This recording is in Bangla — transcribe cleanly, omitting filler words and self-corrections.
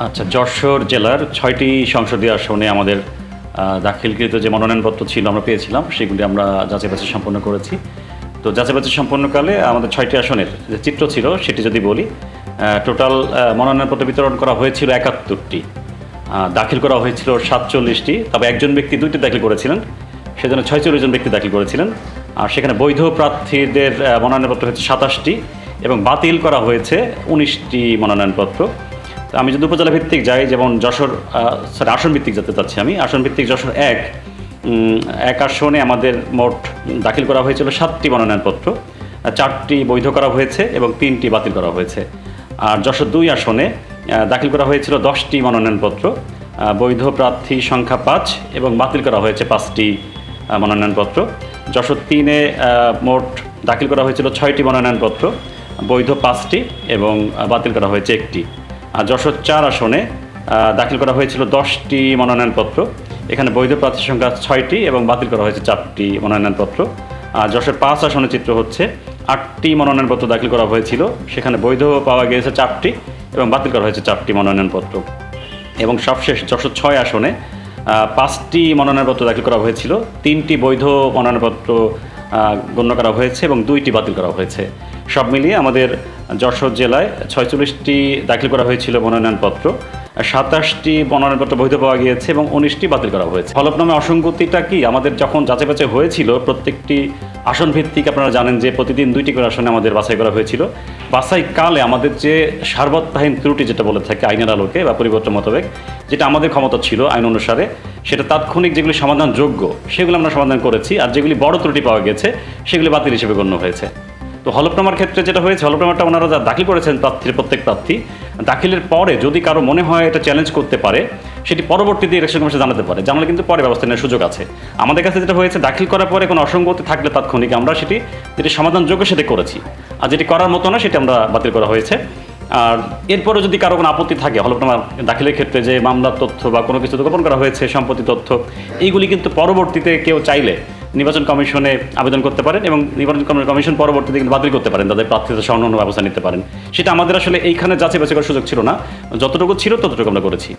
আচ্ছা, যশোর জেলার ৬টি সংসদীয় আসনে আমাদের দাখিলকৃত যে মনোনয়নপত্র ছিল আমরা পেয়েছিলাম, সেগুলি আমরা যাচাই বাছাই সম্পন্ন করেছি। তো যাচাই বাছাই সম্পন্নকালে আমাদের ৬টি আসনের যে চিত্র ছিল সেটি যদি বলি, টোটাল মনোনয়নপত্র বিতরণ করা হয়েছিল ৭১টি, দাখিল করা হয়েছিল ৪৭টি, তবে একজন ব্যক্তি 2টি দাখিল করেছিলেন, সেজন্য ৪৬ জন ব্যক্তি দাখিল করেছিলেন। আর সেখানে বৈধ প্রার্থীদের মনোনয়নপত্র হয়েছে ২৭টি এবং বাতিল করা হয়েছে ১৯টি মনোনয়নপত্র। আমি যদি উপজেলা ভিত্তিক যাই, যেমন যশোর আসন ভিত্তিক যেতে চাচ্ছি আমি, আসন ভিত্তিক যশোর এক আসনে আমাদের মোট দাখিল করা হয়েছিল 7টি মনোনয়নপত্র, 4টি বৈধ করা হয়েছে এবং 3টি বাতিল করা হয়েছে। আর যশোর 2 আসনে দাখিল করা হয়েছিল 10টি মনোনয়নপত্র, বৈধ প্রার্থী সংখ্যা 5 এবং বাতিল করা হয়েছে 5টি মনোনয়নপত্র। যশোর 3-এ মোট দাখিল করা হয়েছিল 6টি মনোনয়নপত্র, বৈধ 5টি এবং বাতিল করা হয়েছে 1টি। আর যশোর 4 আসনে দাখিল করা হয়েছিল 10টি মনোনয়নপত্র, এখানে বৈধ প্রার্থীর সংখ্যা 6টি এবং বাতিল করা হয়েছে 4টি মনোনয়নপত্র। আর যশোর 5 আসনের চিত্র হচ্ছে 8টি মনোনয়নপত্র দাখিল করা হয়েছিল, সেখানে বৈধ পাওয়া গিয়েছে 4টি এবং বাতিল করা হয়েছে 4টি মনোনয়নপত্র। এবং সবশেষ যশোর 6 আসনে 5টি মনোনয়নপত্র দাখিল করা হয়েছিল, 3টি বৈধ মনোনয়নপত্র গণ্য করা হয়েছে এবং 2টি বাতিল করা হয়েছে। সব মিলিয়ে আমাদের যশোর জেলায় 46টি দাখিল করা হয়েছিল মনোনয়নপত্র, 27টি মনোনয়নপত্র বৈধ পাওয়া গিয়েছে এবং 19টি বাতিল করা হয়েছে। হলফনামে অসঙ্গতিটা কি, আমাদের যখন যাচাই বাছাই হয়েছিল প্রত্যেকটি আসন ভিত্তিক আপনারা জানেন যে প্রতিদিন 2টি করে আসনে আমাদের বাছাই করা হয়েছিল। বাছাইকালে আমাদের যে সার্বত্তাহীন ত্রুটি যেটা বলে থাকে আইনের আলোকে বা পরিবর্তন মোতাবেক, যেটা আমাদের ক্ষমতা ছিল আইন অনুসারে, সেটা তাৎক্ষণিক যেগুলি সমাধানযোগ্য সেগুলো আমরা সমাধান করেছি, আর যেগুলি বড় ত্রুটি পাওয়া গেছে সেগুলি বাতিল হিসেবে গণ্য হয়েছে। তো হলফনামার ক্ষেত্রে যেটা হয়েছে, হলফনামাটা ওনারা যা দাখিল করেছেন প্রত্যেক প্রার্থী, দাখিলের পরে যদি কারো মনে হয় এটা চ্যালেঞ্জ করতে পারে, সেটি পরবর্তীতে ইলেকশন কমিশন জানাতে পারে, জানালে কিন্তু পরে ব্যবস্থা নেওয়ার সুযোগ আছে। আমাদের কাছে যেটা হয়েছে, দাখিল করার পরে কোনো অসঙ্গতি থাকলে তাৎক্ষণিক আমরা যেটি সমাধানযোগ্য সেটি করেছি, আর যেটি করার মতো না সেটি আমরা বাতিল করা হয়েছে। আর এরপরে যদি কারো কোনো আপত্তি থাকে হলফনামা দাখিলের ক্ষেত্রে, যে মামলার তথ্য বা কোনো কিছু গোপন করা হয়েছে, সম্পত্তি তথ্য, এইগুলি কিন্তু পরবর্তীতে কেউ চাইলে নির্বাচন কমিশনে আবেদন করতে পারেন এবং নির্বাচন কমিশন পরবর্তীতে কিন্তু বাতিল করতে পারেন, তাদের প্রার্থীদের অন্য ব্যবস্থা নিতে পারেন। সেটা আমাদের আসলে এইখানে যাচাই বাছাই করার সুযোগ ছিল না, যতটুকু ছিল ততটুকু আমরা করেছি।